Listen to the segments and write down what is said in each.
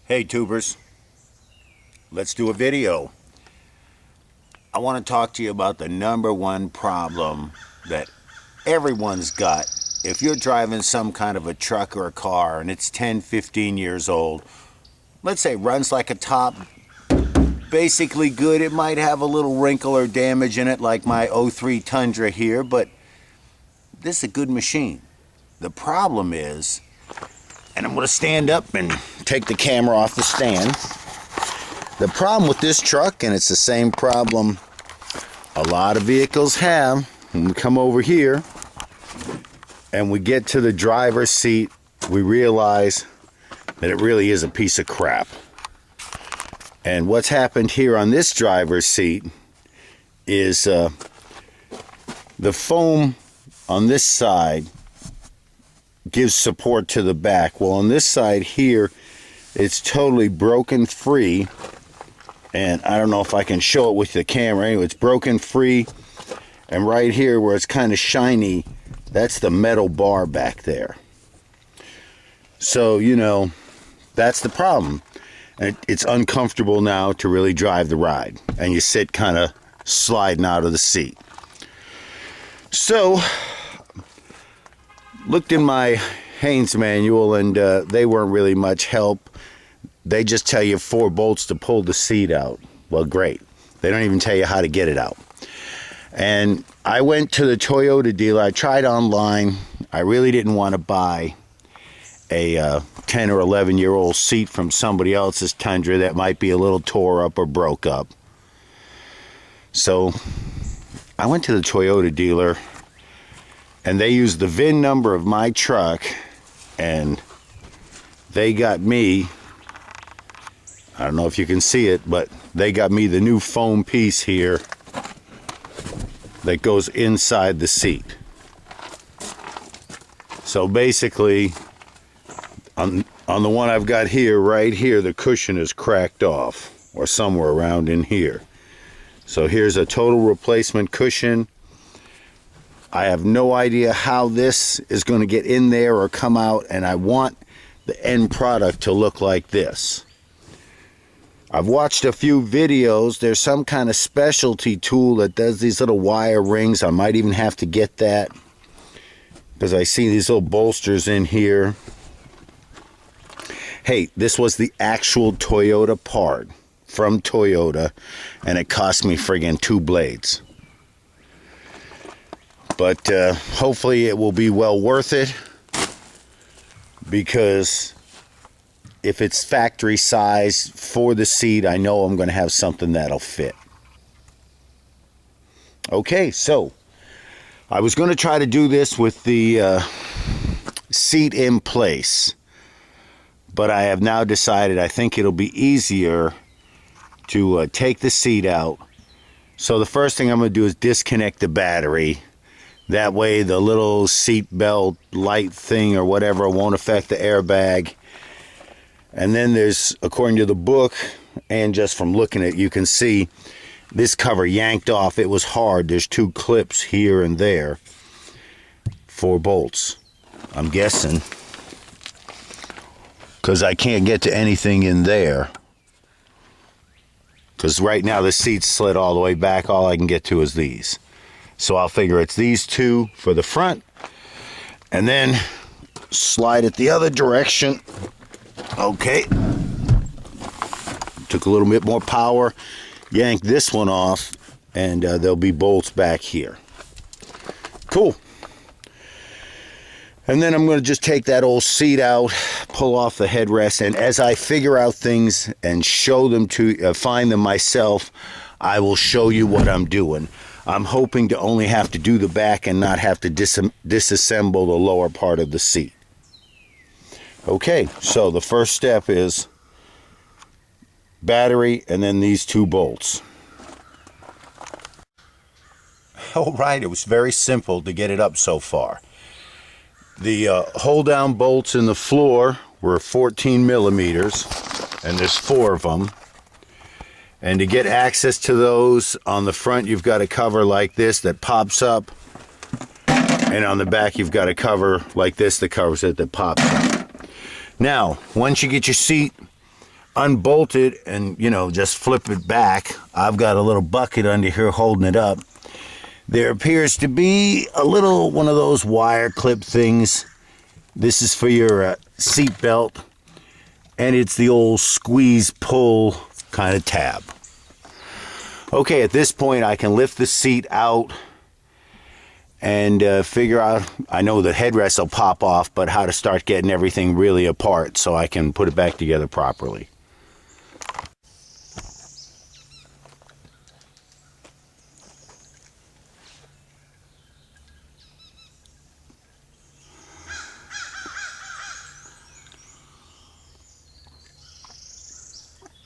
Hey tubers, let's do a video. I want to talk to you about the number one problem that everyone's got. If you're driving some kind of a truck or a car and it's 10, 15 years old, let's say runs like a top, basically good. It might have a little wrinkle or damage in it like my '03 Tundra here, but this is a good machine. The problem is, and I'm going to stand up and take the camera off the stand. The problem with this truck, and it's the same problem a lot of vehicles have, when we come over here and we get to the driver's seat, we realize that it really is a piece of crap. And what's happened here on this driver's seat is the foam on this side gives support to the back. Well, on this side here, it's totally broken free. And I don't know if I can show it with the camera. Anyway, it's broken free. And right here where it's kind of shiny, that's the metal bar back there. So, you know, that's the problem. And it's uncomfortable now to really drive the ride. And you sit kind of sliding out of the seat. So, looked in my Haynes manual, and they weren't really much help. They just tell you 4 bolts to pull the seat out. Well, great. They don't even tell you how to get it out. And I went to the Toyota dealer. I tried online. I really didn't want to buy a 10 or 11-year-old seat from somebody else's Tundra that might be a little tore up or broke up. So I went to the Toyota dealer, and they used the VIN number of my truck, and they got me, I don't know if you can see it, but they got me the new foam piece here that goes inside the seat. So basically, on the one I've got here, right here, the cushion is cracked off, or somewhere around in here. So here's a total replacement cushion. I have no idea how this is going to get in there or come out, and I want the end product to look like this. I've watched a few videos. There's some kind of specialty tool that does these little wire rings. I might even have to get that, because I see these little bolsters in here. Hey, this was the actual Toyota part from Toyota, and it cost me friggin' 2 blades. But hopefully it will be well worth it, because if it's factory size for the seat, I know I'm going to have something that'll fit. Okay, so I was going to try to do this with the seat in place, but I have now decided I think it'll be easier to take the seat out. So the first thing I'm going to do is disconnect the battery. That way the little seat belt light thing or whatever won't affect the airbag. And then there's, according to the book, and just from looking at it, you can see this cover yanked off. It was hard. There's 2 clips here and there. 4 bolts, I'm guessing, because I can't get to anything in there. Because right now the seat's slid all the way back. All I can get to is these. So I'll figure it's these 2 for the front, and then slide it the other direction. Okay. Took a little bit more power. Yank this one off, and there'll be bolts back here. Cool. And then I'm going to just take that old seat out, pull off the headrest, and as I figure out things and show them to, find them myself, I will show you what I'm doing. I'm hoping to only have to do the back and not have to disassemble the lower part of the seat. Okay, so the first step is battery and then these 2 bolts. All right, it was very simple to get it up so far. The hold down bolts in the floor were 14 millimeters, and there's 4 of them. And to get access to those, on the front you've got a cover like this that pops up, and on the back you've got a cover like this that covers it that pops up. Now, once you get your seat unbolt it and, you know, just flip it back, I've got a little bucket under here holding it up. There appears to be a little one of those wire clip things. This is for your seat belt, and it's the old squeeze pull kind of tab. Okay, at this point I can lift the seat out and figure out, I know the headrest will pop off, but how to start getting everything really apart so I can put it back together properly.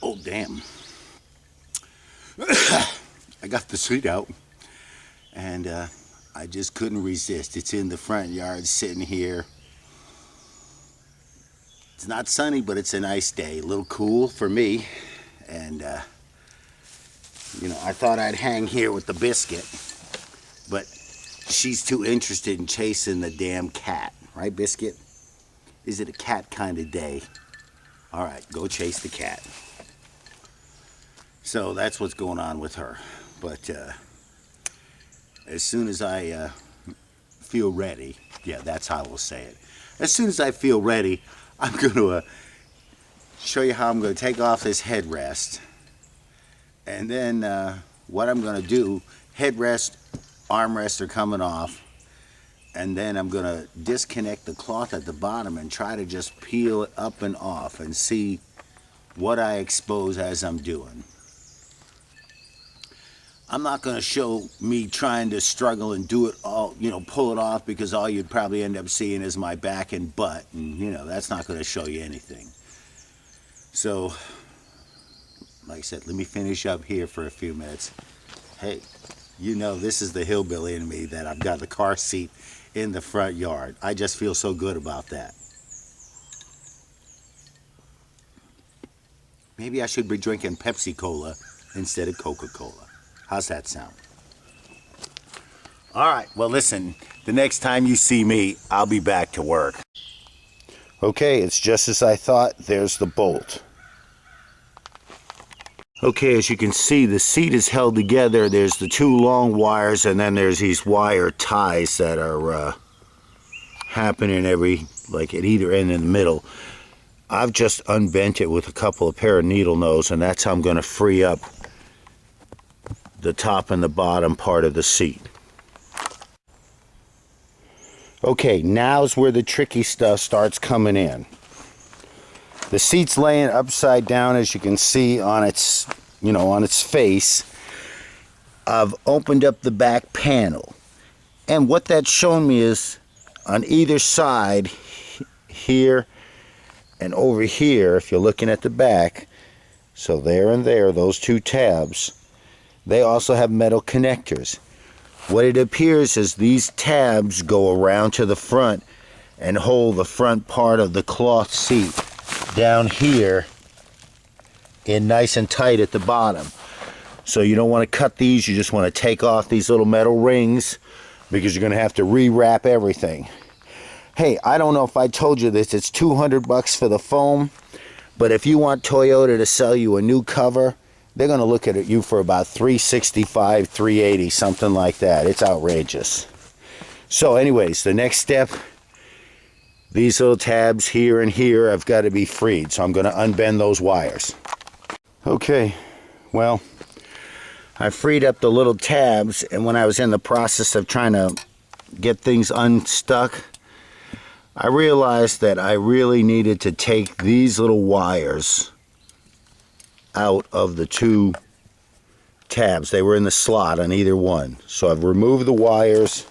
Oh, damn. I got the seat out, and I just couldn't resist. It's in the front yard, sitting here. It's not sunny, but it's a nice day. A little cool for me. And, you know, I thought I'd hang here with the biscuit, but she's too interested in chasing the damn cat. Right, Biscuit? Is it a cat kind of day? All right, go chase the cat. So that's what's going on with her. But as soon as I feel ready, yeah, that's how we'll say it. As soon as I feel ready, I'm going to show you how I'm going to take off this headrest. And then what I'm going to do, headrest, armrest are coming off. And then I'm going to disconnect the cloth at the bottom and try to just peel it up and off and see what I expose as I'm doing. I'm not going to show me trying to struggle and do it all, you know, pull it off, because all you'd probably end up seeing is my back and butt. And, you know, that's not going to show you anything. So, like I said, let me finish up here for a few minutes. Hey, you know, this is the hillbilly in me, that I've got the car seat in the front yard. I just feel so good about that. Maybe I should be drinking Pepsi-Cola instead of Coca-Cola. How's that sound? All right, well, listen, the next time you see me, I'll be back to work. Okay, it's just as I thought. There's the bolt. Okay, as you can see, the seat is held together. There's the two long wires, and then there's these wire ties that are happening like at either end in the middle. I've just unbent it with a couple of pair of needle nose, and that's how I'm going to free up the top and the bottom part of the seat. Okay, now's where the tricky stuff starts coming in. The seat's laying upside down, as you can see on its, you know, on its face. I've opened up the back panel, and what that's shown me is on either side here and over here, if you're looking at the back, so there and there, those two tabs, they also have metal connectors. What it appears is these tabs go around to the front and hold the front part of the cloth seat down here in nice and tight at the bottom. So you don't want to cut these, you just want to take off these little metal rings, because you're going to have to rewrap everything. Hey, I don't know if I told you this, it's $200 for the foam, but if you want Toyota to sell you a new cover, they're going to look at you for about $365, $380, something like that. It's outrageous. So anyways, the next step, these little tabs here and here have got to be freed. So I'm going to unbend those wires. Okay, well, I freed up the little tabs, and when I was in the process of trying to get things unstuck, I realized that I really needed to take these little wires out of the two tabs. They were in the slot on either one. So I've removed the wires,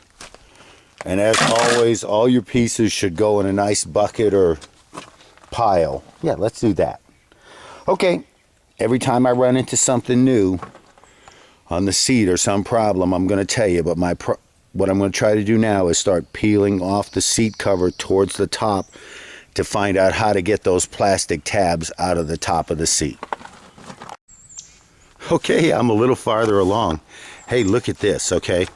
and as always, all your pieces should go in a nice bucket or pile. Yeah, let's do that. Okay, every time I run into something new on the seat or some problem, I'm going to tell you, but what I'm going to try to do now is start peeling off the seat cover towards the top to find out how to get those plastic tabs out of the top of the seat. Okay, I'm a little farther along. Hey, look at this, okay?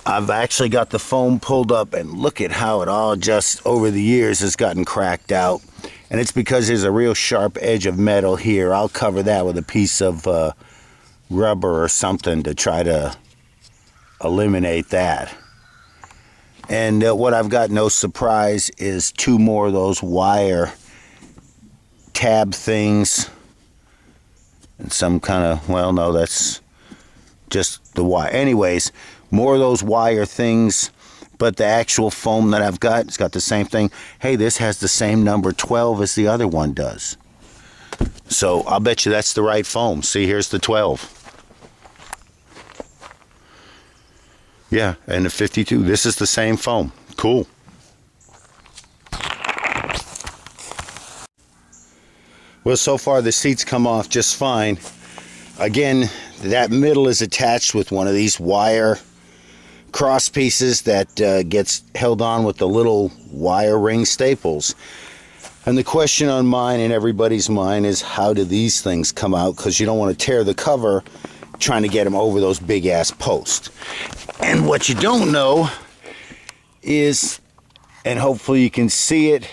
I've actually got the foam pulled up, and look at how it all just over the years has gotten cracked out. And it's because there's a real sharp edge of metal here. I'll cover that with a piece of rubber or something to try to eliminate that. And what I've got, no surprise, is 2 more of those wire tab things. And some kind of, well, no, that's just the wire. Anyways, more of those wire things. But the actual foam that I've got, it's got the same thing. Hey, this has the same number 12 as the other one does. So I'll bet you that's the right foam. See, here's the 12. Yeah, and the 52, this is the same foam. Cool. Well, so far the seats come off just fine. Again, that middle is attached with one of these wire cross pieces that gets held on with the little wire ring staples. And the question on mine and everybody's mind is, how do these things come out? Because you don't want to tear the cover trying to get them over those big ass posts. And what you don't know is, and hopefully you can see it,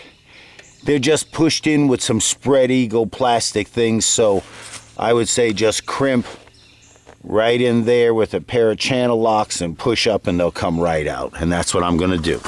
they're just pushed in with some spread eagle plastic things. So I would say just crimp right in there with a pair of channel locks and push up and they'll come right out. And that's what I'm going to do.